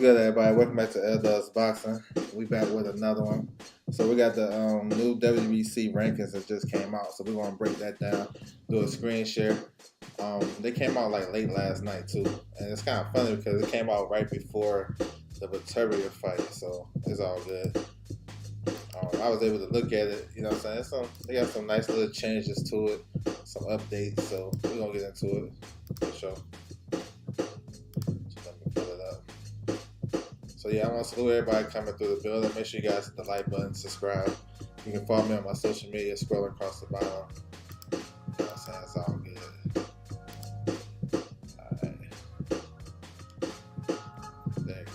good, everybody? Welcome back to Does Boxing. We back with another one. So we got the new WBC rankings that just came out. So we're gonna break that down, do a screen share. They came out like late last night too, and it's kind of funny because it came out right before the Viteria fight. So it's all good. I was able to look at it. You know what I'm saying? They got some nice little changes to it, some updates. So we're gonna get into it for sure. So yeah, I want to salute everybody coming through the building. Make sure you guys hit the like button, subscribe. You can follow me on my social media, scrolling across the bottom. You know what I'm saying? It's all good. Alright. There you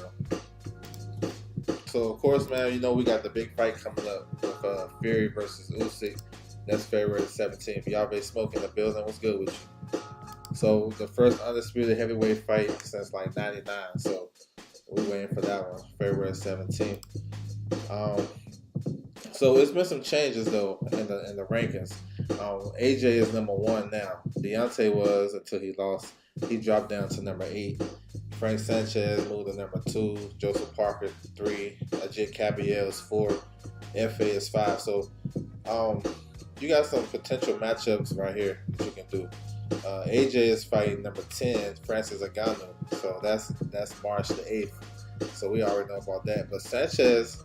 go. So of course, man, you know we got the big fight coming up with Fury versus Usyk. That's February 17th. Y'all been smoking the building. What's good with you? So the first undisputed heavyweight fight since like '99. So we're waiting for that one, February 17th. So it's been some changes though in the rankings. AJ is number 1 now. Deontay was until he lost. He dropped down to number 8. Frank Sanchez moved to number 2. Joseph Parker 3. Ajit Cabiel is 4. FA is 5. So you got some potential matchups right here that you can do. AJ is fighting number 10, Francis Ngannou. So that's March the 8th. So we already know about that. But Sanchez,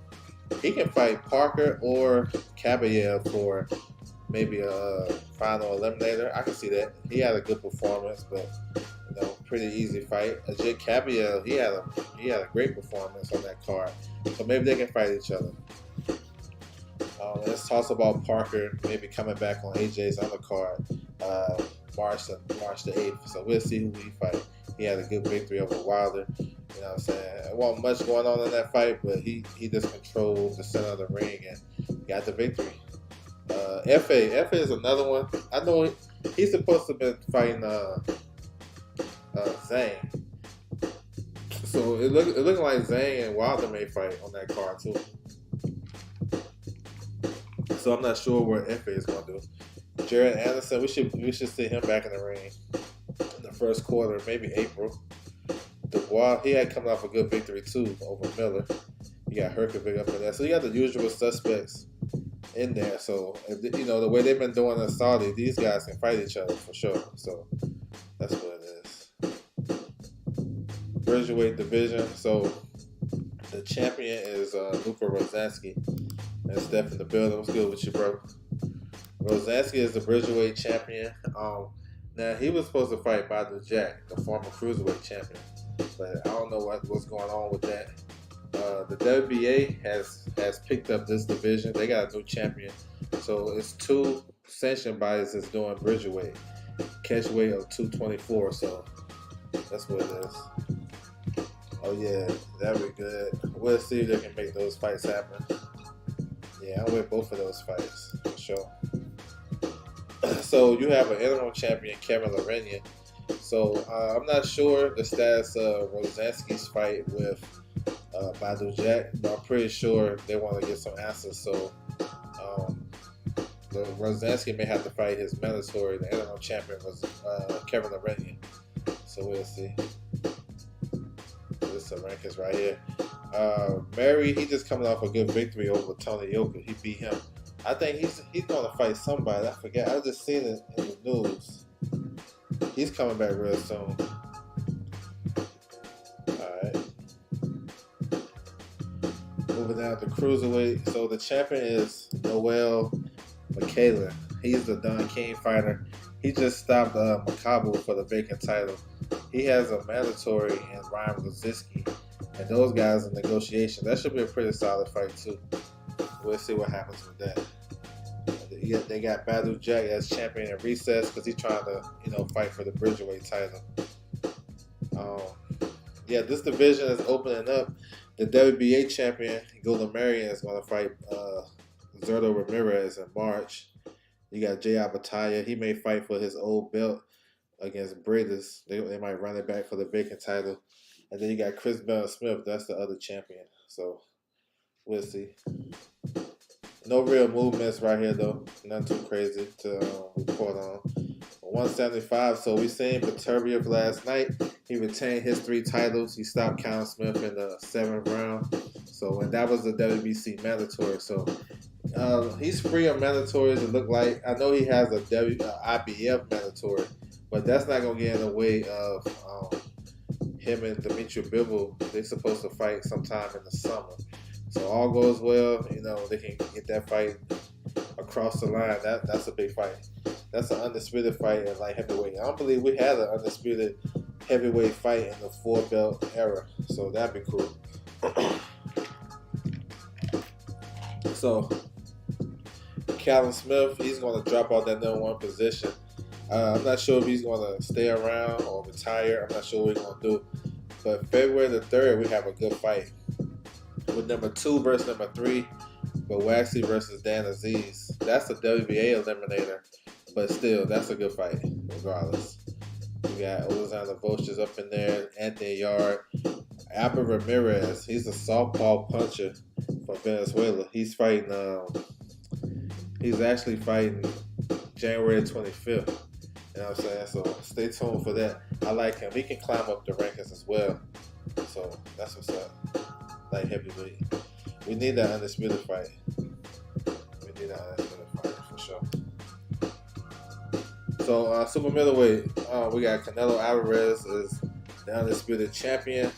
he can fight Parker or Cabiel for maybe a final eliminator. I can see that. He had a good performance, but pretty easy fight. Ajit Cabiel, he had a great performance on that card. So maybe they can fight each other. Let's talk about Parker maybe coming back on AJ's undercard. March the 8th. So we'll see who he fight. He had a good victory over Wilder. You know what I'm saying? There wasn't much going on in that fight, but he just controlled the center of the ring and got the victory. FA is another one. I know he's supposed to have been fighting Zhang. So it looking like Zhang and Wilder may fight on that card too. So I'm not sure what FA is going to do. Jared Anderson, we should see him back in the ring in the first quarter, maybe April. Dubois, he had coming off a good victory too over Miller. You got Herkovic up in there, so you got the usual suspects in there. So the way they've been doing in Saudi, these guys can fight each other for sure. So that's what it is. Bridgeweight division. So the champion is Luka Rozansky. And Steph in the building. What's good with you, bro? Rozansky is the Bridgeweight champion. Now, he was supposed to fight Badou Jack, the former Cruiserweight champion. But I don't know what's going on with that. The WBA has picked up this division. They got a new champion. So it's 2 sanctioned bodies that's doing Bridgeweight. Catch weight of 224. So that's what it is. Oh, yeah. That'd be good. We'll see if they can make those fights happen. Yeah, I'm with both of those fights, for sure. So you have an interim champion, Kevin Lerenian. So I'm not sure the status of Rozansky's fight with Badou Jack, but I'm pretty sure they want to get some answers. So Rozansky may have to fight his mandatory. The interim champion was Kevin Lerenian. So we'll see. This is the rankings right here. Mary, he just coming off a good victory over Tony Yoka. He beat him. I think he's going to fight somebody. I forget. I just seen it in the news. He's coming back real soon. Alright. Moving down to Cruiserweight. So the champion is Noel Michaela. He's the Don King fighter. He just stopped Makabu for the vacant title. He has a mandatory in Ryan Roziski. And those guys in negotiation. That should be a pretty solid fight too. We'll see what happens with that. They got Badou Jack as champion in recess because he's trying to, fight for the Bridgeweight title. This division is opening up. The WBA champion, Golden Marion, is going to fight Zerto Ramirez in March. You got Jay Abataya. He may fight for his old belt against Bridas. They might run it back for the vacant title. And then you got Chris Bell-Smith. That's the other champion. So we'll see. No real movements right here, though. Nothing too crazy to report on. 175. So we seen Beterbiev last night. He retained his 3 titles. He stopped Callum Smith in the 7th round. So, and that was the WBC mandatory. So, he's free of mandatories. It look like I know he has a IBF mandatory, but that's not gonna get in the way of him and Dimitri Bivol. They're supposed to fight sometime in the summer. So all goes well. They can get that fight across the line. That's a big fight. That's an undisputed fight in light heavyweight. I don't believe we had an undisputed heavyweight fight in the 4-belt era. So that'd be cool. So Callum Smith, he's going to drop out that #1 position. I'm not sure if he's going to stay around or retire. I'm not sure what he's going to do. But February the 3rd, we have a good fight with #2 versus #3, but Waxy versus Dan Aziz. That's a WBA eliminator, but still, that's a good fight regardless. We got Alexander Volches up in there, Anthony Yard, Albert Ramirez. He's a southpaw puncher from Venezuela. He's fighting. He's actually fighting January 25th. You know what I'm saying? So stay tuned for that. I like him. He can climb up the rankings as well. So that's what's up. Light heavyweight. We need that undisputed fight. We need that undisputed fight for sure. So super middleweight, we got Canelo Alvarez is the undisputed champion.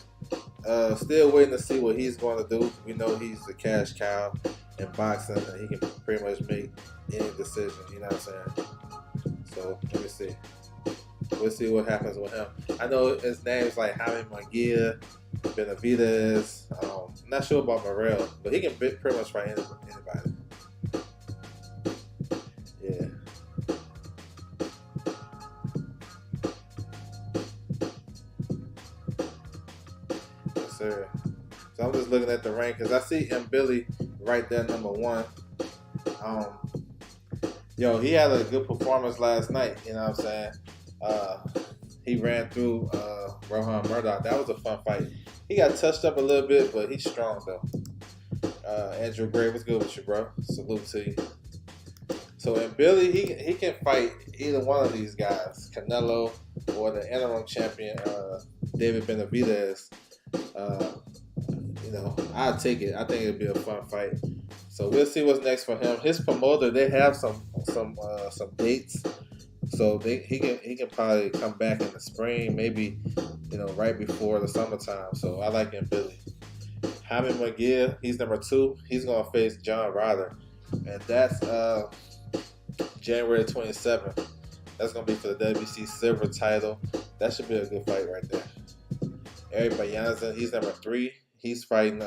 Still waiting to see what he's going to do. We know he's the cash cow in boxing, and he can pretty much make any decision. You know what I'm saying? So let me see. We'll see what happens with him. I know his name is like Jaime Munguia, Benavidez. I'm not sure about Morrell, but he can pretty much fight anybody. Yeah. Yes, sir. So I'm just looking at the rankings. I see Billy right there, #1. He had a good performance last night. You know what I'm saying? He ran through Rohan Murdoch. That was a fun fight. He got touched up a little bit, but he's strong though. Andrew Gray, what's good with you, bro? Salute to you. So, and Billy, he can fight either one of these guys, Canelo or the interim champion, David Benavidez. I'll take it. I think it'll be a fun fight. So we'll see what's next for him. His promoter, they have some dates, so he can probably come back in the spring, maybe right before the summertime. So I like him, Billy. Jaime Munguia, he's #2. He's gonna face John Ryder, and that's January 27th. That's gonna be for the WBC silver title. That should be a good fight right there. Eric Bayanza, he's #3. He's fighting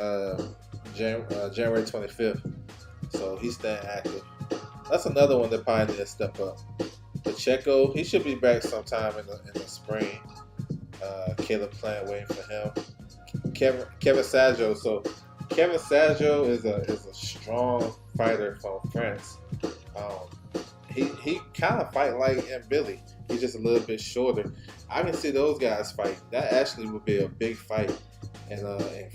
January 25th. So he's staying active. That's another one that probably needs to step up. Pacheco, he should be back sometime in the spring. Caleb Plant waiting for him. Kevin Saggio. So Kevin Saggio is a strong fighter from France. He kind of fight like Billy. He's just a little bit shorter. I can see those guys fight. That actually would be a big fight in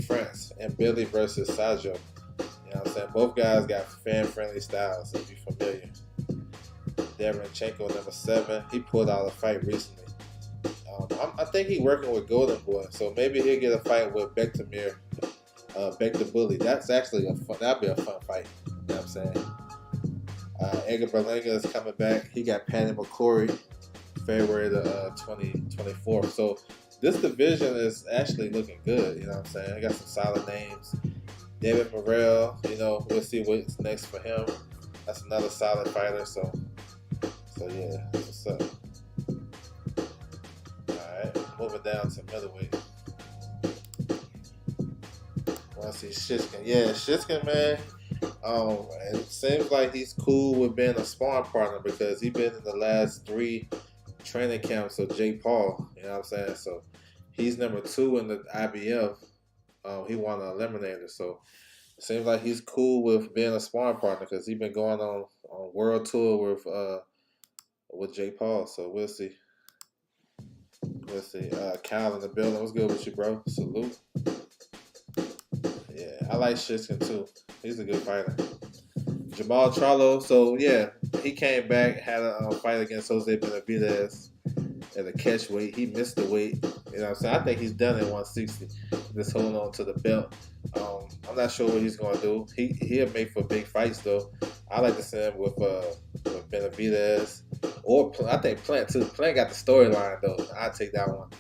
France. And Billy versus Saggio. You know what I'm saying? Both guys got fan-friendly styles, if you're familiar. Derenchenko, #7. He pulled out a fight recently. I think he's working with Golden Boy, so maybe he'll get a fight with Bektamir, Bektabuli. That's actually that'd be a fun fight. You know what I'm saying? Edgar Berlanga is coming back. He got Patty McCrory February the 24th. So this division is actually looking good. You know what I'm saying? I got some solid names. David Morrell, we'll see what's next for him. That's another solid fighter. So yeah, that's what's up. Alright, moving down to middleweight. Want to see Shishkin. Yeah, Shishkin, man. It seems like he's cool with being a sparring partner because he's been in the last 3 training camps of Jake Paul. You know what I'm saying? So he's #2 in the IBF. He won an eliminator. So it seems like he's cool with being a sparring partner because he's been going on world tour with Jake Paul. So we'll see. We'll see. Kyle in the building. What's good with you, bro? Salute. Yeah, I like Shishkin too. He's a good fighter. Jamal Charlo. So yeah, he came back, had a fight against Jose Benavidez at a catch weight. He missed the weight. You know what I'm saying? I think he's done at 160. Just holding on to the belt. I'm not sure what he's gonna do. He'll make for big fights though. I like to see him with Benavidez or I think Plant too. Plant got the storyline though. I take that one.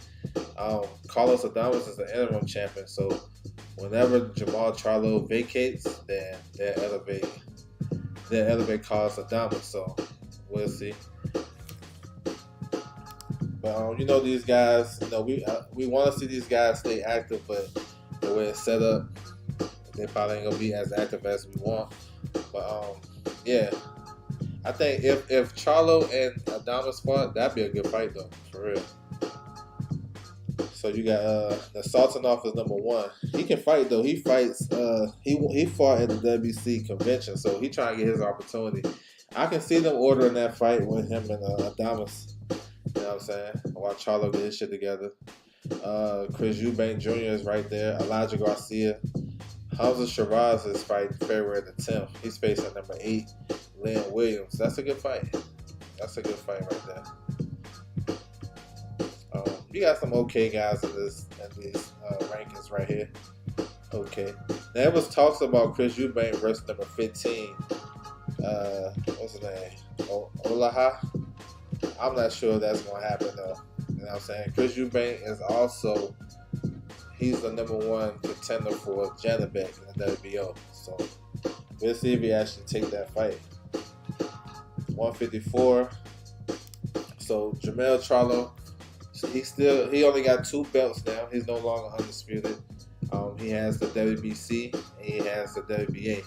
Carlos Adames is the interim champion, so whenever Jamal Charlo vacates, then they'll elevate Carlos Adames. So we'll see. But you know, these guys, you know, we want to see these guys stay active, but the way it's set up, they probably ain't gonna be as active as we want. But yeah, I think if Charlo and Adames fought, that'd be a good fight though, for real. So you got the Sultanov is number 1. He can fight though. He fights. He fought at the WBC convention, so he trying to get his opportunity. I can see them ordering that fight with him and Adames. You know what I'm saying? While Charlo get his shit together. Chris Eubank Jr. is right there. Elijah Garcia. Hamza Shiraz is fighting February the 10th. He's facing number 8, Leon Williams. That's a good fight. That's a good fight right there. You got some okay guys in these rankings right here. Okay. There was talks about Chris Eubank versus number 15. What's his name? Olaha. I'm not sure that's going to happen though. You know what I'm saying? Chris Eubank is also, he's the number 1 contender for Janabek in the WBO. So we'll see if he actually take that fight. 154. So Jamel Charlo, he only got 2 belts now. He's no longer undisputed. He has the WBC and he has the WBA.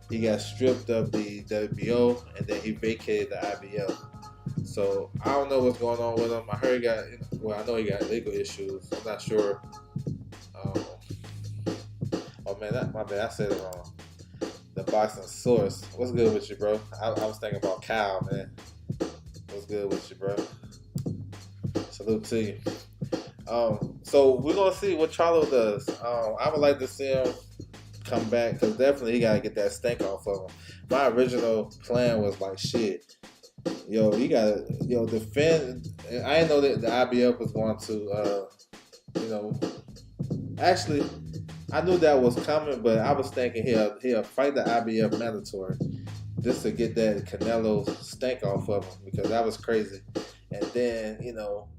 He got stripped of the WBO and then he vacated the IBL. So I don't know what's going on with him. I heard he got, well, I know he got legal issues. I'm not sure. Oh man, my bad. I said it wrong. The boxing source. What's good with you, bro? I was thinking about Kyle, man. What's good with you, bro? Salute to you. So we're gonna see what Charlo does. I would like to see him come back because definitely he gotta get that stink off of him. My original plan was like, shit, yo, you gotta defend. I didn't know that the IBF was going to, actually, I knew that was coming, but I was thinking he'll fight the IBF mandatory just to get that Canelo stink off of him because that was crazy. And then,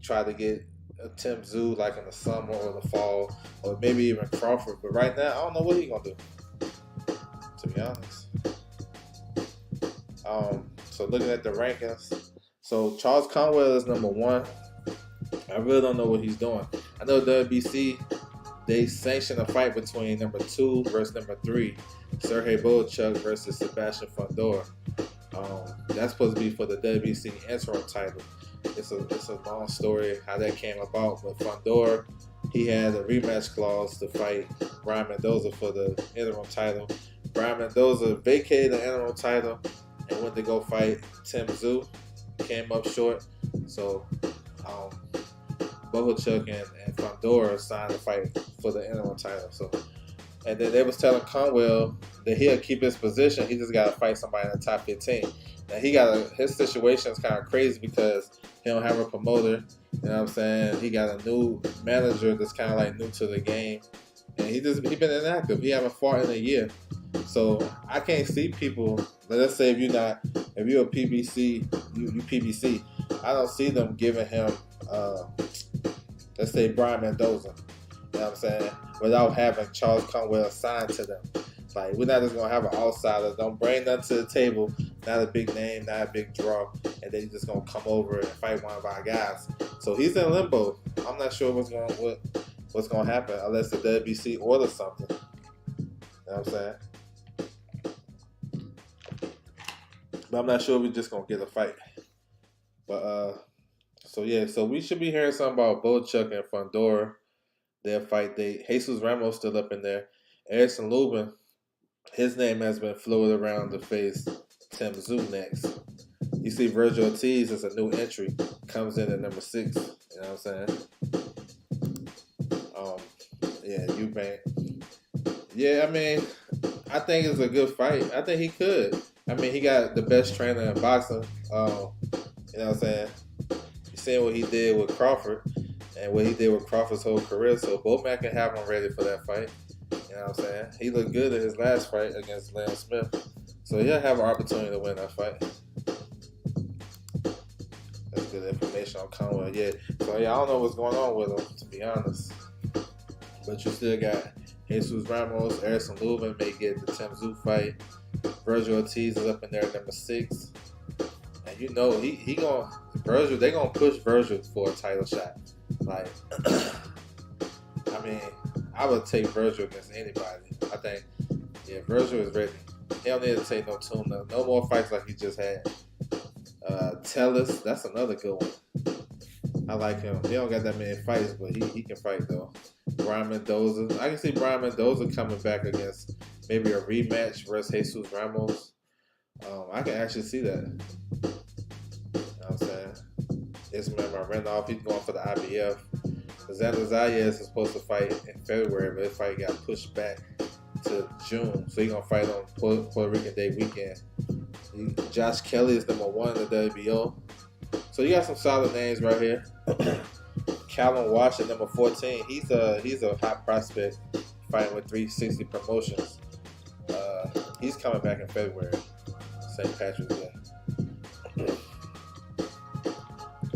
try to get a Tim Tszyu like in the summer or the fall, or maybe even Crawford. But right now, I don't know what he's gonna do, to be honest. So looking at the rankings, so Charles Conwell is number 1. I really don't know what he's doing. I know WBC, they sanctioned a fight between number 2 versus number 3, Sergey Bohachuk versus Sebastian Fundora. That's supposed to be for the WBC interim title. It's a long story how that came about, but Fundora, he had a rematch clause to fight Brian Mendoza for the interim title. Brian Mendoza vacated the interim title and went to go fight Tim Tszyu. Came up short, so Bohachuk and Fundora signed a fight for the interim title. So, and then they was telling Conwell that he'll keep his position. He just got to fight somebody in the top 15. Now his situation is kind of crazy because he don't have a promoter. You know what I'm saying? He got a new manager that's kind of like new to the game, and he been inactive. He haven't fought in a year. So I can't see people. Let's say if you're a PBC, you PBC. I don't see them giving him, let's say Brian Mendoza. You know what I'm saying? Without having Charles Conwell signed to them. Like, we're not just going to have an outsider. Don't bring nothing to the table. Not a big name, not a big draw. And then you're just going to come over and fight one of our guys. So he's in limbo. I'm not sure what's going to happen unless the WBC orders something. You know what I'm saying? But I'm not sure we're just going to get a fight. But, so we should be hearing something about Bohachuk and Fundora. Their fight date. Jesus Ramos still up in there. Erickson Lubin, his name has been floated around to face Tim Tszyu next. You see Virgil Ortiz is a new entry. Comes in at number 6. You know what I'm saying? Eubank. Yeah, I mean, I think it's a good fight. I think he could. I mean, he got the best trainer in boxing. You know what I'm saying? You seen what he did with Crawford. and what he did with Crawford's whole career. So both men can have him ready for that fight. You know what I'm saying? He looked good in his last fight against Leon Smith. So he'll have an opportunity to win that fight. That's good information on Conwell. Yeah. So yeah, I don't know what's going on with him, to be honest. But you still got Jesus Ramos, Erison Lubin may get the Tim Tszyu fight. Virgil Ortiz is up in there at number 6. And you know he gonna Virgil, they gonna push Virgil for a title shot. Like I mean, I would take Virgil against anybody. I think Virgil is ready. He don't need to take no tuna. No more fights like he just had. Tellus, that's another good one. I like him. He don't got that many fights, but he can fight though. Brian Mendoza. I can see Brian Mendoza coming back against maybe a rematch versus Jesus Ramos. I can actually see that. You know what I'm saying? Ismail Randolph, he's going for the IBF. Xander Zayas is supposed to fight in February, but his fight got pushed back to June. So he's going to fight on Puerto Rican Day weekend. Josh Kelly is number 1 in the WBO. So you got some solid names right here. Callum Washington, number 14. He's a hot prospect fighting with 360 Promotions. He's coming back in February, St. Patrick's Day.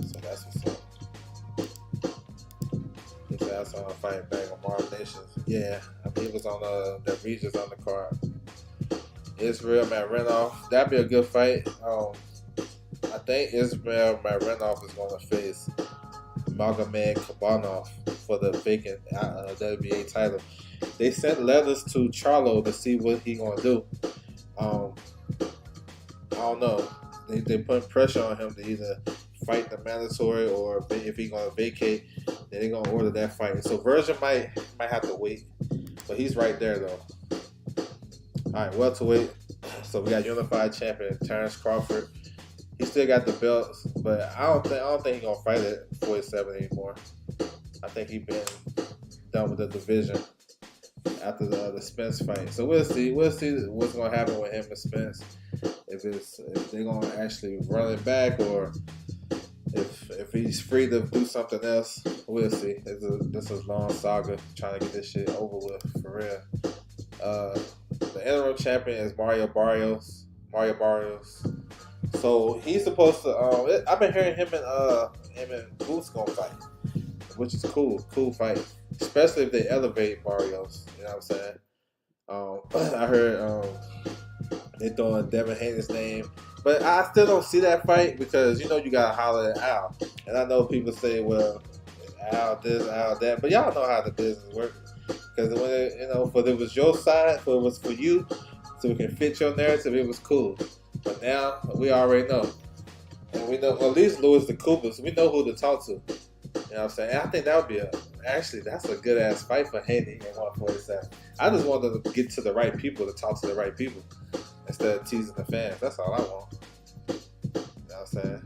So that's what's up. He's also on a fight back on Marv Nations. Yeah, I believe it was on the Regis on the card. Israel Marinov. That'd be a good fight. I think Israel Marinov is going to face Magomed Kabanov for the vacant WBA title. They sent letters to Charlo to see what he going to do. I don't know. They put pressure on him to either fight the mandatory or if he's going to vacate, then they're going to order that fight. So Virgil might have to wait, but he's right there though. All right, welterweight. So we got unified champion Terrence Crawford. He still got the belts, but I don't think he's gonna fight at 47 anymore. I think he's been done with the division after the Spence fight. So we'll see what's gonna happen with him and Spence. If they're gonna actually run it back or if he's free to do something else. We'll see. This is a long saga trying to get this shit over with for real. The interim champion is Mario Barrios. So he's supposed to. I've been hearing him and Boots gonna fight, which is cool. Cool fight, especially if they elevate Barrios. You know what I'm saying? I heard they throwing Devin Haney's name, but I still don't see that fight because you gotta holler at Al, and I know people say, well, Al this, Al that, but y'all know how the business works. Because when if it was your side, if it was for you, so we can fit your narrative, it was cool. But now we already know, and we know at least Louis the Cooper, so we know who to talk to. You know what I'm saying? And I think that would be that's a good ass fight for Haney at 147. I just want them to get to the right people to talk to the right people instead of teasing the fans. That's all I want. You know what I'm saying?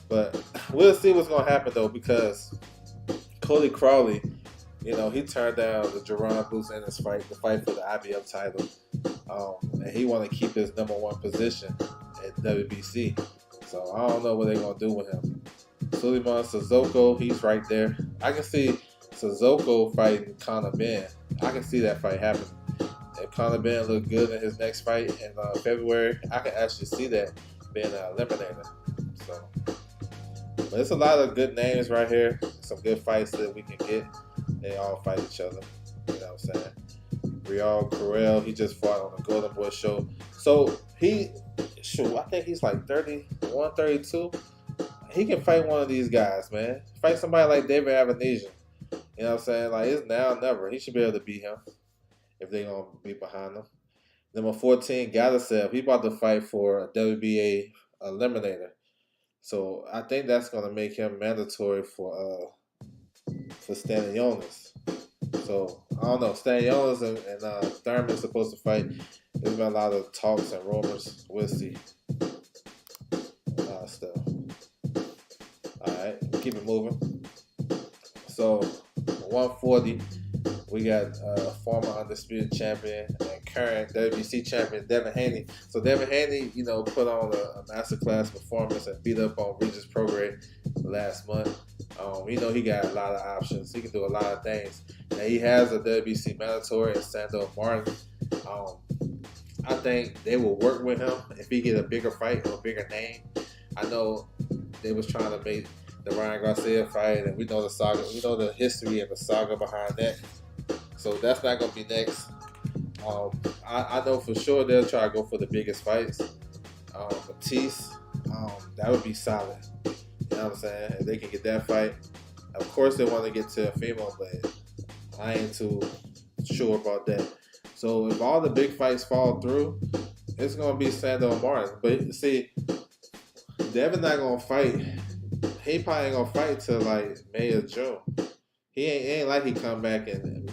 But we'll see what's gonna happen though, because Cody Crowley, he turned down the Jerron Boots in his fight, the fight for the IBF title. And he want to keep his number 1 position at WBC. So I don't know what they're going to do with him. Suleiman Sissoko, he's right there. I can see Sissoko fighting Conor Benn. I can see that fight happening. If Conor Benn look good in his next fight in February, I can actually see that being an eliminator. So, but it's a lot of good names right here. Some good fights that we can get. They all fight each other. You know what I'm saying? Real Carell, he just fought on the Golden Boy show. So I think he's like 31, 32. He can fight one of these guys, man. Fight somebody like David Avanesian. You know what I'm saying? Like, it's now or never. He should be able to beat him if they're going to be behind him. Number 14, Gadasev. He about to fight for a WBA eliminator. So I think that's going to make him mandatory for Stanionis. So I don't know. Stanionis and Thurman is supposed to fight. There's been a lot of talks and rumors. We'll see. A lot of stuff. All right, keep it moving. So 140, we got former undisputed champion and current WBC champion Devin Haney. So Devin Haney, put on a masterclass performance and beat up on Regis Prograis last month. You know he got a lot of options. He can do a lot of things. Now he has a WBC mandatory and Sando Martin. Um, I think they will work with him if he get a bigger fight or a bigger name. I know they was trying to make the Ryan Garcia fight, and we know the saga. We know the history and the saga behind that. So that's not gonna be next. I know for sure they'll try to go for the biggest fights. Matisse, that would be solid. You know what I'm saying? If they can get that fight, of course they want to get to a female, but I ain't too sure about that. So if all the big fights fall through, it's gonna be Sando Martin. But see, Devin not gonna fight. He probably ain't gonna fight till like May or June. He ain't like he come back in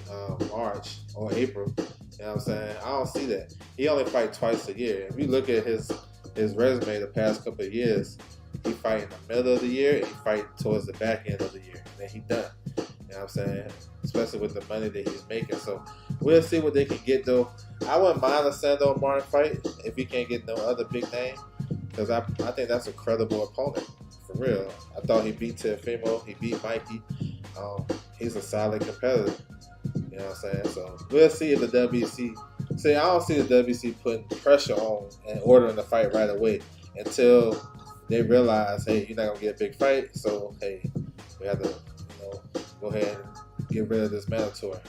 March or April. You know what I'm saying? I don't see that. He only fight twice a year. If you look at his resume the past couple of years, he fight in the middle of the year and he fight towards the back end of the year. And then he done. You know what I'm saying? Especially with the money that he's making. So we'll see what they can get though. I wouldn't mind a Sando Martin fight if he can't get no other big name. Because I think that's a credible opponent. For real. I thought he beat Teofimo. He beat Mikey. He's a solid competitor. You know what I'm saying? So we'll see if the WBC. See, I don't see the WBC putting pressure on and ordering the fight right away until they realize, hey, you're not gonna get a big fight. So hey, we have to, go ahead and get rid of this mandatory.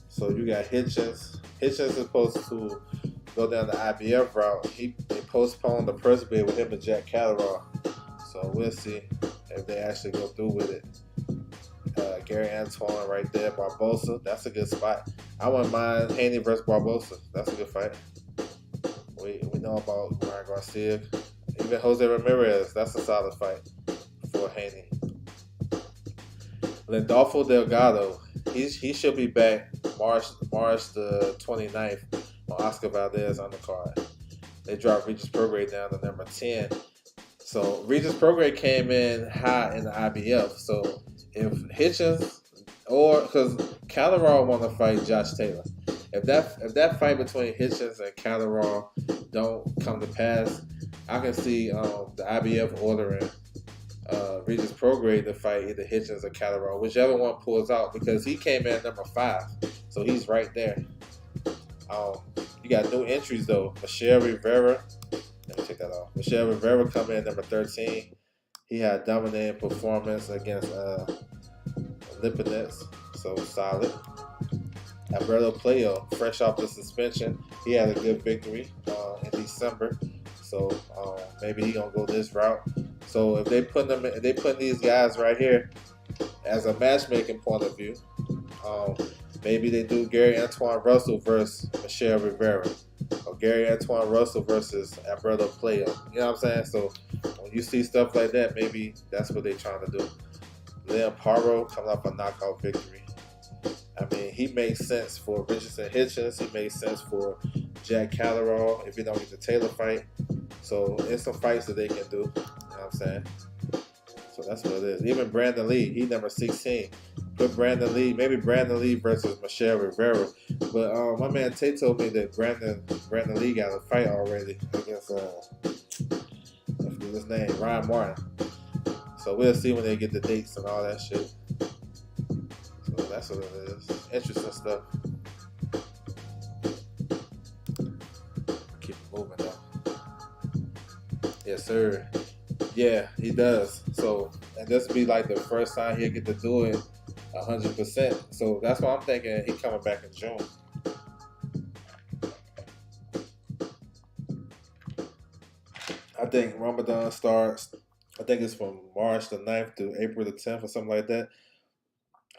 So you got Hitchens. Hitchens is supposed to go down the IBF route. They postponed the press bid with him and Jack Catterall. So we'll see if they actually go through with it. Gary Antoine right there, Barbosa. That's a good spot. I wouldn't mind Haney versus Barbosa. That's a good fight. We know about Ryan Garcia. Even Jose Ramirez. That's a solid fight for Haney. Lindolfo Delgado. He should be back March the 29th on Oscar Valdez undercard. They dropped Regis Prograis down to number 10. So Regis Prograis came in high in the IBF. So if Hitchens because Catterall want to fight Josh Taylor, if that fight between Hitchens and Catterall don't come to pass, I can see the IBF ordering Regis Prograis to fight either Hitchens or Catterall, whichever one pulls out, because he came in number 5, so he's right there. You got new entries though. Michelle Rivera. Let me take that off. Michelle Rivera come in number 13. He had a dominating performance against Lipinets, so solid. Alberto Playo, fresh off the suspension, he had a good victory in December, so maybe he gonna go this route. So if they put these guys right here as a matchmaking point of view, maybe they do Gary Antoine Russell versus Michelle Rivera, or Gary Antoine Russell versus Alberto Playo. You know what I'm saying? So when you see stuff like that, maybe that's what they're trying to do. Leon Paro coming up a knockout victory. I mean, he makes sense for Richardson Hitchens. He makes sense for Jack Catterall if he don't get the Taylor fight. So it's some fights that they can do. You know what I'm saying? So that's what it is. Even Brandon Lee, he number 16. Put Brandon Lee, maybe Brandon Lee versus Michelle Rivera. But my man Tate told me that Brandon Lee got a fight already against I forget his name, Ryan Martin. So we'll see when they get the dates and all that shit. So that's what it is. Interesting stuff. Keep it moving though. Yes, sir. Yeah, he does. So, and this will be like the first time he'll get to do it 100%. So that's why I'm thinking he's coming back in June. I think Ramadan starts, I think it's from March the 9th to April the 10th or something like that.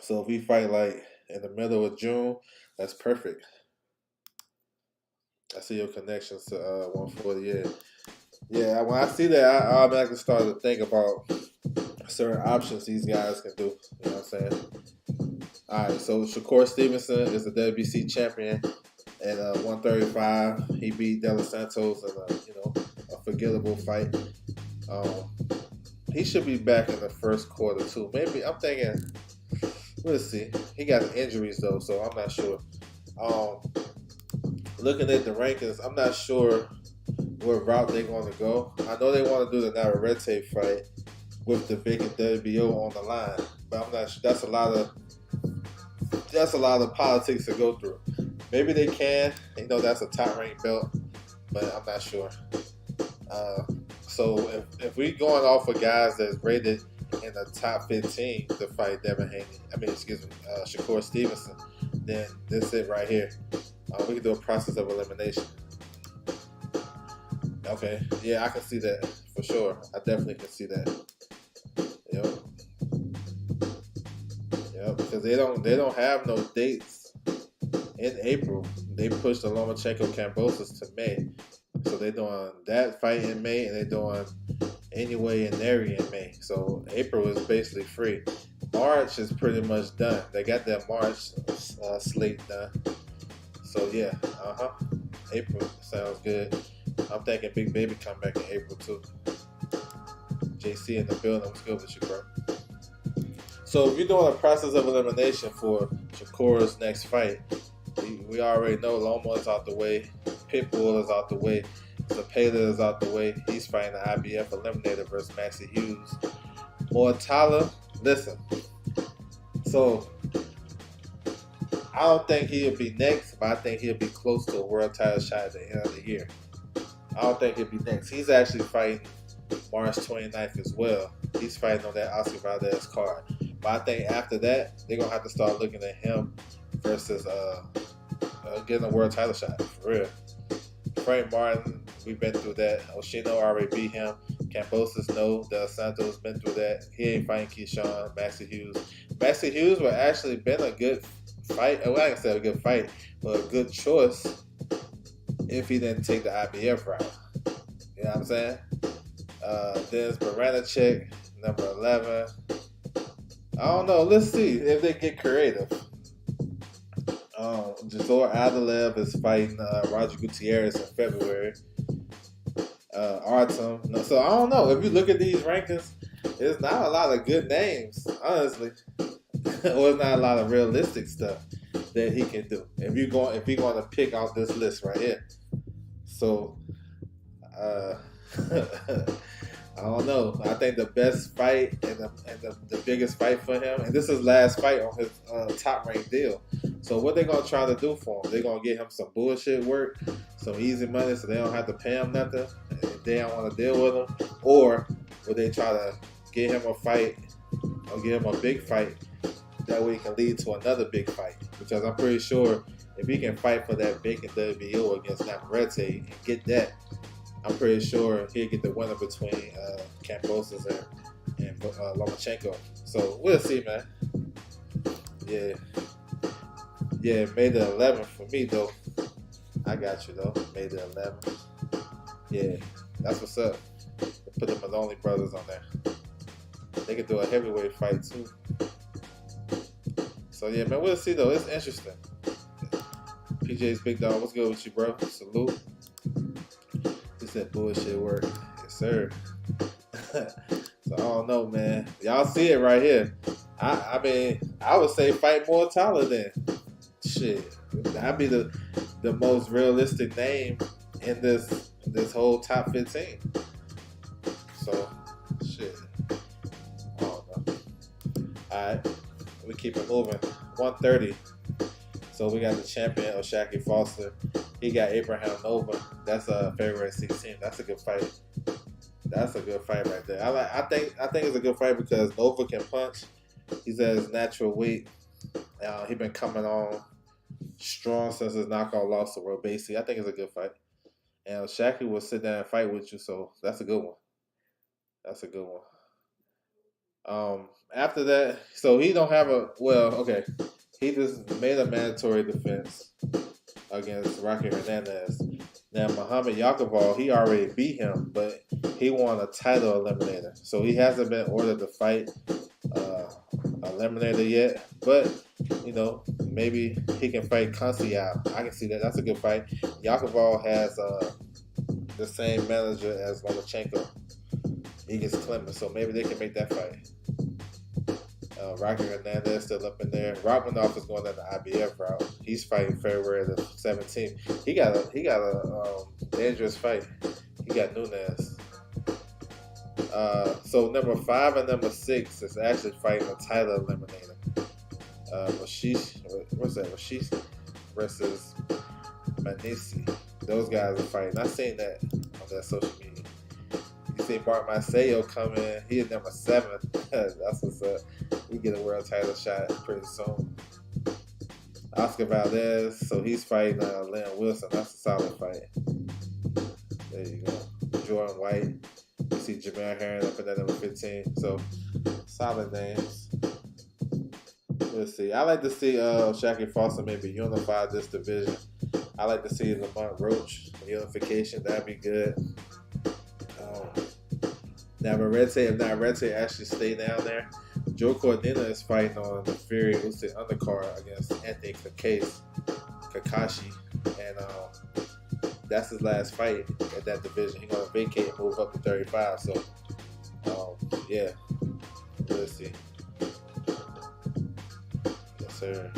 So if we fight like in the middle of June, that's perfect. I see your connections to 148. Yeah, when I see that, I automatically start to think about certain options these guys can do. You know what I'm saying? All right, so Shakur Stevenson is the WBC champion at 135. He beat De Los Santos in a forgettable fight. He should be back in the first quarter too. Maybe I'm thinking. We'll see. He got injuries though, so I'm not sure. Looking at the rankings, I'm not sure what route they're going to go. I know they want to do the Navarrete fight, with the vacant WBO on the line. But I'm not sure. That's a lot of politics to go through. Maybe they can. That's a top ranked belt, but I'm not sure. Uh, so if we going off of guys that's rated in the top 15 to fight Shakur Stevenson, then this is it right here. We can do a process of elimination. Okay, yeah, I can see that for sure. I definitely can see that. Yep. Yep, because they don't have no dates in April. They pushed the Lomachenko Kambosos to May. So they're doing that fight in May, and they're doing Anyway and Neri in May. So April is basically free. March is pretty much done. They got that March slate done. So yeah, April sounds good. I'm thinking Big Baby come back in April too. JC in the building. What's good with you, bro? So if you're doing a process of elimination for Shakur's next fight, we already know Loma is out the way, Pitbull is out the way, Zepeda is out the way. He's fighting the IBF eliminator versus Maxie Hughes. Mortala, listen. So I don't think he'll be next, but I think he'll be close to a world title shot at the end of the year. I don't think he'll be next. He's actually fighting March 29th as well. He's fighting on that Oscar Valdez card. But I think after that, they're going to have to start looking at him versus getting a world title shot, for real. Frank Martin, we've been through that. Oshino already beat him. Kambosos, no. Del Santo's been through that. He ain't fighting Keyshawn. Maxie Hughes. Maxie Hughes would actually been a good fight. Well, I can say a good fight, but a good choice if he didn't take the IBF route. You know what I'm saying? There's Baranachek, number 11. I don't know. Let's see if they get creative. Jazor Adalev is fighting Roger Gutierrez in February. Artem. No, so I don't know. If you look at these rankings, there's not a lot of good names, honestly. Or there's not a lot of realistic stuff that he can do. If you're going to pick out this list right here. So I don't know. I think the best fight and the biggest fight for him, and this is his last fight on his top ranked deal. So what they gonna try to do for him? They're gonna get him some bullshit work, some easy money, so they don't have to pay him nothing. If they don't want to deal with him, or would they try to get him a fight or get him a big fight? That way it can lead to another big fight. Because I'm pretty sure if he can fight for that vacant WBO against Navarrete and get that, I'm pretty sure he'll get the winner between Kambosos and Lomachenko. So we'll see, man. Yeah, May the 11th for me, though. I got you, though. May the 11th. Yeah, that's what's up. Put the Maloney brothers on there. They could do a heavyweight fight, too. So, yeah, man, we'll see, though. It's interesting. PJ's Big Dog, what's good with you, bro? Salute. He said bullshit work. Yes, sir. So, I don't know, man. Y'all see it right here. I mean, I would say fight Mortala then. Shit. That'd be the most realistic name in this whole top 15. So, shit. I don't know. Alright. We keep it moving. 130. So we got the champion O'Shaquie Foster. He got Abraham Nova. That's a February 16th. That's a good fight. That's a good fight right there. I think it's a good fight because Nova can punch. He's at his natural weight. He been coming on strong since his knockout loss to WBC. I think it's a good fight. And O'Shaquie will sit down and fight with you, so that's a good one. That's a good one. After that, so he don't have okay. He just made a mandatory defense against Rocky Hernandez. Now, Muhammad Yakovov, he already beat him, but he won a title eliminator. So he hasn't been ordered to fight eliminator yet. But, maybe he can fight Conceição. I can see that. That's a good fight. Yakovov has the same manager as Lomachenko, Igis Clemens. So maybe they can make that fight. Rocky Hernandez still up in there. Rachmaninoff is going down the IBF route. He's fighting February the 17th. He got a dangerous fight. He got Nunes. So number 5 and number 6 is actually fighting a title eliminator. What's that? Rashish versus Manisi. Those guys are fighting. I seen that on that social media. You see Mark Macedo come in. He is number 7. That's what's up. We get a world title shot pretty soon. Oscar Valdez, so he's fighting Liam Wilson. That's a solid fight. There you go. Jordan White. You see Jamal Herring up in that number 15. So solid names. Let's see. I like to see Shaqy Foster maybe unify this division. I like to see Lamont Roach unification. That'd be good. Now, if Narete actually stay down there, Joe Cordina is fighting on the Fury, who's the undercard against Anthony Kakashi, and that's his last fight at that division. He's gonna vacate and move up to 35. So, yeah, let's see. Yes, sir.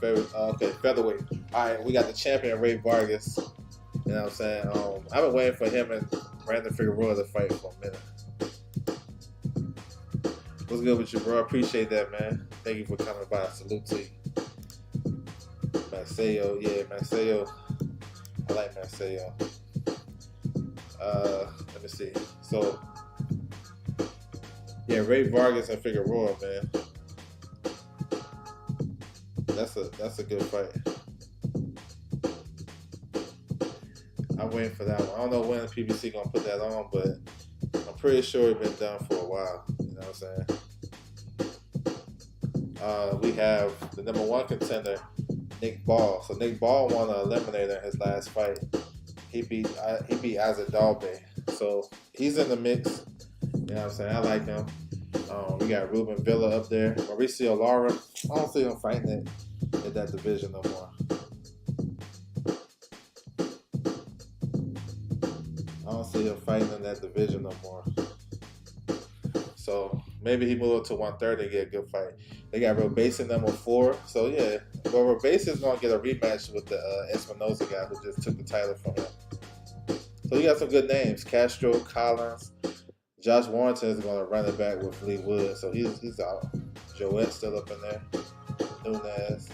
Okay, featherweight. All right, we got the champion Ray Vargas. You know what I'm saying? I've been waiting for him and Brandon Figueroa to fight for a minute. What's good with you, bro? I appreciate that, man. Thank you for coming by. Salute to you. Maceo, yeah, Maceo. I like Maceo. Let me see. So, yeah, Ray Vargas and Figueroa, man. That's a good fight. I'm waiting for that one. I don't know when the PBC gonna put that on, but I'm pretty sure it's been done for a while. You know what I'm saying? We have the number 1 contender, Nick Ball. So Nick Ball won an eliminator in his last fight. He beat Isaac Dalbe. So he's in the mix. You know what I'm saying? I like him. We got Ruben Villa up there. Mauricio Lara. I don't see him fighting it in that division no more. I don't see him fighting in that division no more. So maybe he moved up to 130 and get a good fight. They got Robesa number 4. So yeah, but Robesa is gonna get a rematch with the Espinosa guy who just took the title from him. So you got some good names: Castro, Collins, Josh Warrington is gonna run it back with Lee Wood. So he's out. Joette's still up in there. Nunez.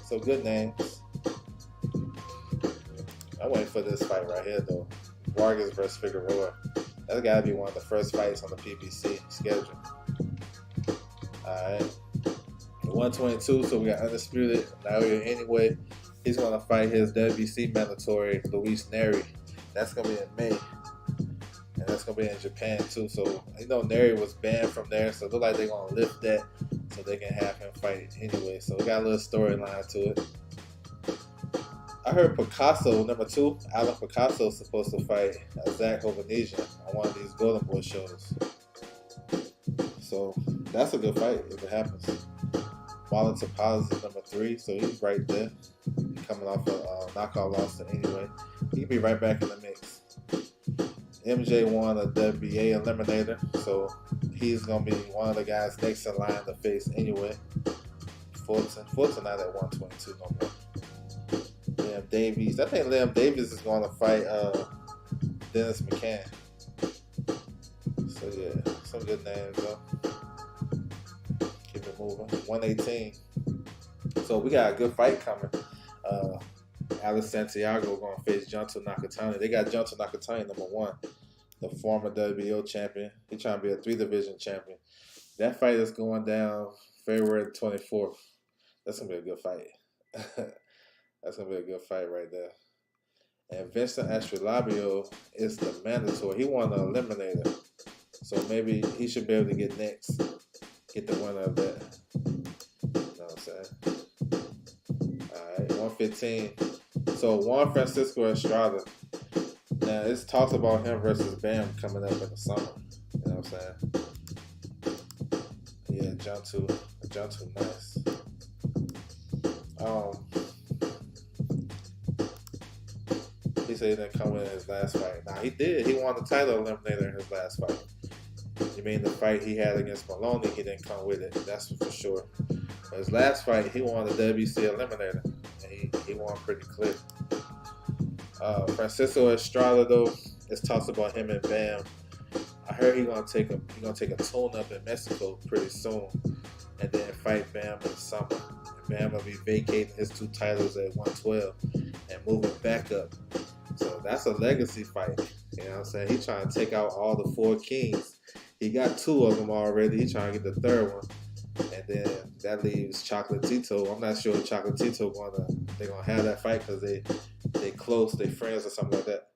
So good names. I'm waiting for this fight right here though. Vargas versus Figueroa. That's got to be one of the first fights on the PBC schedule. Alright. 122, so we got Undisputed. Naoya anyway. He's going to fight his WBC mandatory, Luis Neri. That's going to be in May. And that's going to be in Japan too. So, you know, Neri was banned from there, so it looks like they're going to lift that so they can have him fight anyway. So, we got a little storyline to it. I heard Picasso, number 2, Alan Picasso is supposed to fight Zach Ovanesian on one of these Golden Boy shows. So that's a good fight if it happens. Marlon Tapaz is number 3, so he's right there. He's coming off a knockout loss anyway. He can be right back in the mix. MJ won a WBA eliminator, so he's going to be one of the guys next in line to face anyway. Fulton not at 122 no more. Liam Davies. I think Liam Davies is going to fight Dennis McCann. So yeah, some good names though. Keep it moving. 118. So we got a good fight coming. Alex Santiago going to face Junto Nakatani. They got Junto Nakatani number 1, the former WBO champion. He's trying to be a 3-division champion. That fight is going down February 24th. That's going to be a good fight. That's going to be a good fight right there. And Vincent Astrolabio is the mandatory. He won the eliminator. So maybe he should be able to get next. Get the winner of that. You know what I'm saying? Alright, 115. So Juan Francisco Estrada. Now it's talks about him versus Bam coming up in the summer. You know what I'm saying? Yeah, Junto nice. He said he didn't come in his last fight. Nah, he did. He won the title eliminator in his last fight. You mean the fight he had against Maloney, he didn't come with it. That's for sure. But his last fight, he won the WBC eliminator. And he won pretty clear. Francisco Estrada, though, It's talks about him and Bam. I heard he gonna take a tune up in Mexico pretty soon, and then fight Bam in the summer. And Bam will be vacating his 2 titles at 112 and moving back up. So that's a legacy fight. You know what I'm saying? He trying to take out all the 4 kings. He got 2 of them already. He trying to get the 3rd one. And then that leaves Chocolatito. I'm not sure if Chocolatito they're gonna have that fight because they close, they friends or something like that.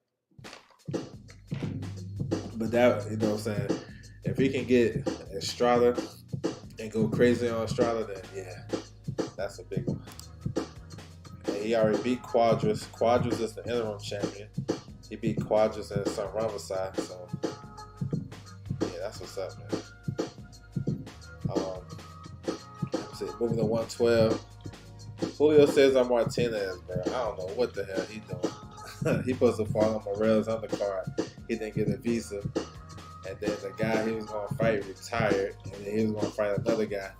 But that, you know what I'm saying, if he can get Estrada and go crazy on Estrada, then yeah, that's a big one. And he already beat Quadras. Quadras is the interim champion. He beat Quadras and Son Ramazai, so yeah, that's what's up, man. Moving to 112. Julio Cesar Martinez, bro. I don't know what the hell he doing. He supposed to fall on Morel's undercard. He didn't get a visa. And then the guy he was going to fight retired. And then he was going to fight another guy,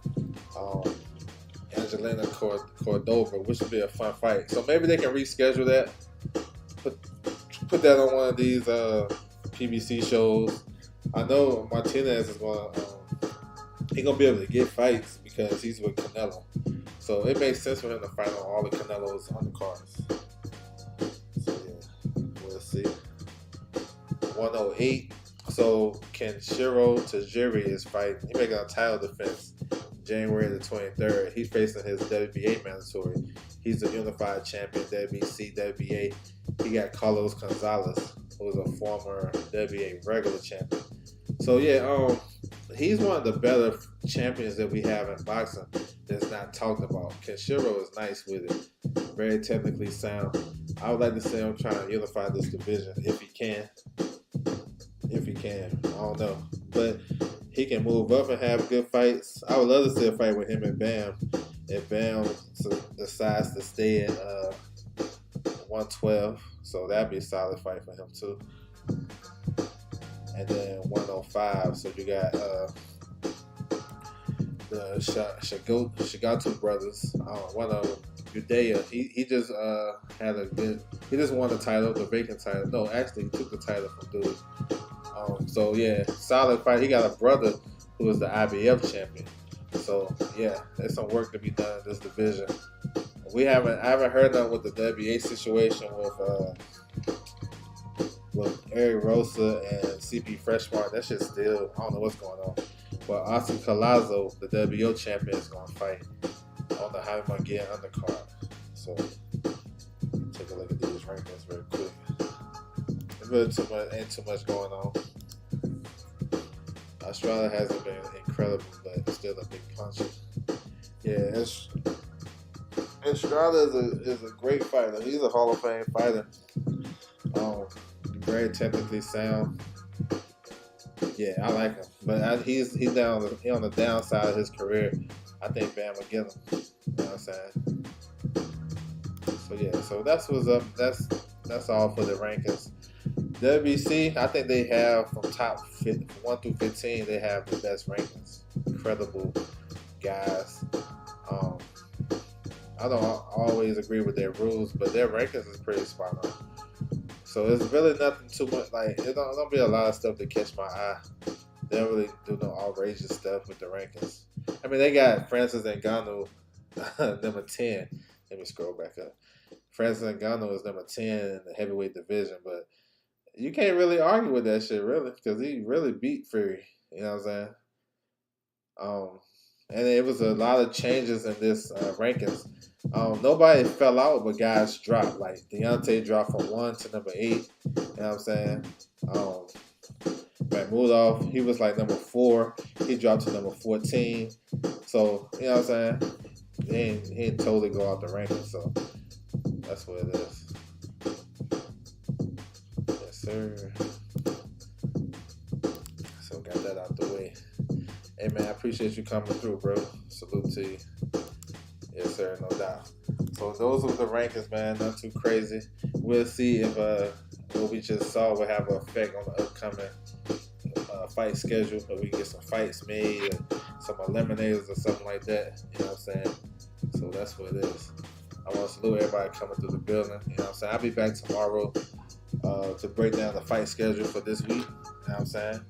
Angelina Cordova, which would be a fun fight. So maybe they can reschedule that. Put that on one of these PBC shows. I know Martinez is going to... he's going to be able to get fights because he's with Canelo. So it makes sense for him to fight on all the Canelo's undercards. So yeah, we'll see. 108. So Kenshiro Tajiri is fighting. He's making a title defense January the 23rd. He's facing his WBA mandatory. He's a unified champion, WBC, WBA. He got Carlos Gonzalez, who was a former WBA regular champion. So yeah, he's one of the better champions that we have in boxing that's not talked about. Kenshiro is nice with it. Very technically sound. I would like to see him trying to unify this division if he can. If he can. I don't know. But he can move up and have good fights. I would love to see a fight with him and Bam. If Bam decides to stay at 112. So that'd be a solid fight for him too. And then 105. So you got the Shigatu brothers. One of them, Udaya. He just had a good. He just won the title, the vacant title. No, actually, he took the title from dude. So yeah, solid fight. He got a brother who was the IBF champion. So yeah, there's some work to be done in this division. I haven't heard nothing with the WBA situation with Eric Rosa and CP Freshmart. That shit still, I don't know what's going on. But Austin Collazo, the WBO champion, is going to fight on the Jaime Munguia undercard. So take a look at these rankings real quick. There's really ain't too much going on. Australia hasn't been incredible, but it's still a big puncher. Yeah, Estrada is a great fighter. He's a Hall of Fame fighter. Very technically sound. Yeah, I like him, but he's on the downside of his career. I think Bam will get him. You know what I'm saying? So yeah, so that's what's up. That's all for the rankings. WBC, I think they have from top 1 through 15. They have the best rankings. Incredible guys. I don't always agree with their rules, but their rankings is pretty spot on. So it's really nothing too much. Like it don't be a lot of stuff that catch my eye. They don't really do no outrageous stuff with the rankings. I mean, they got Francis Ngannou number 10. Let me scroll back up. Francis Ngannou is number 10 in the heavyweight division, but you can't really argue with that shit, really, because he really beat Fury. You know what I'm saying? And it was a lot of changes in this rankings. Nobody fell out, but guys dropped. Like Deontay dropped from 1 to number 8. You know what I'm saying? Mahmudov, he was like number 4. He dropped to number 14. So, you know what I'm saying? He didn't totally go out the rankings. So that's what it is. Yes, sir. So got that out the way. Hey man, I appreciate you coming through, bro. Salute to you. Yes, sir, no doubt. So those are the rankings, man. Not too crazy. We'll see if what we just saw will have an effect on the upcoming fight schedule, but we can get some fights made and some eliminators or something like that. You know what I'm saying? So that's what it is. I want to salute everybody coming through the building. You know what I'm saying? I'll be back tomorrow to break down the fight schedule for this week. You know what I'm saying?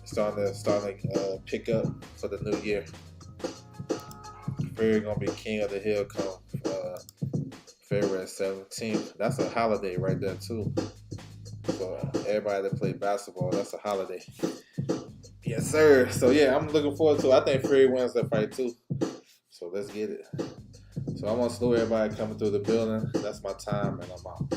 Starting to pick up for the new year. Fury gonna be king of the hill come February 17th. That's a holiday right there too. So everybody that play basketball, that's a holiday. Yes, sir. So yeah, I'm looking forward to it. I think Fury wins that fight too. So let's get it. So I want to salute everybody coming through the building. That's my time, and I'm out.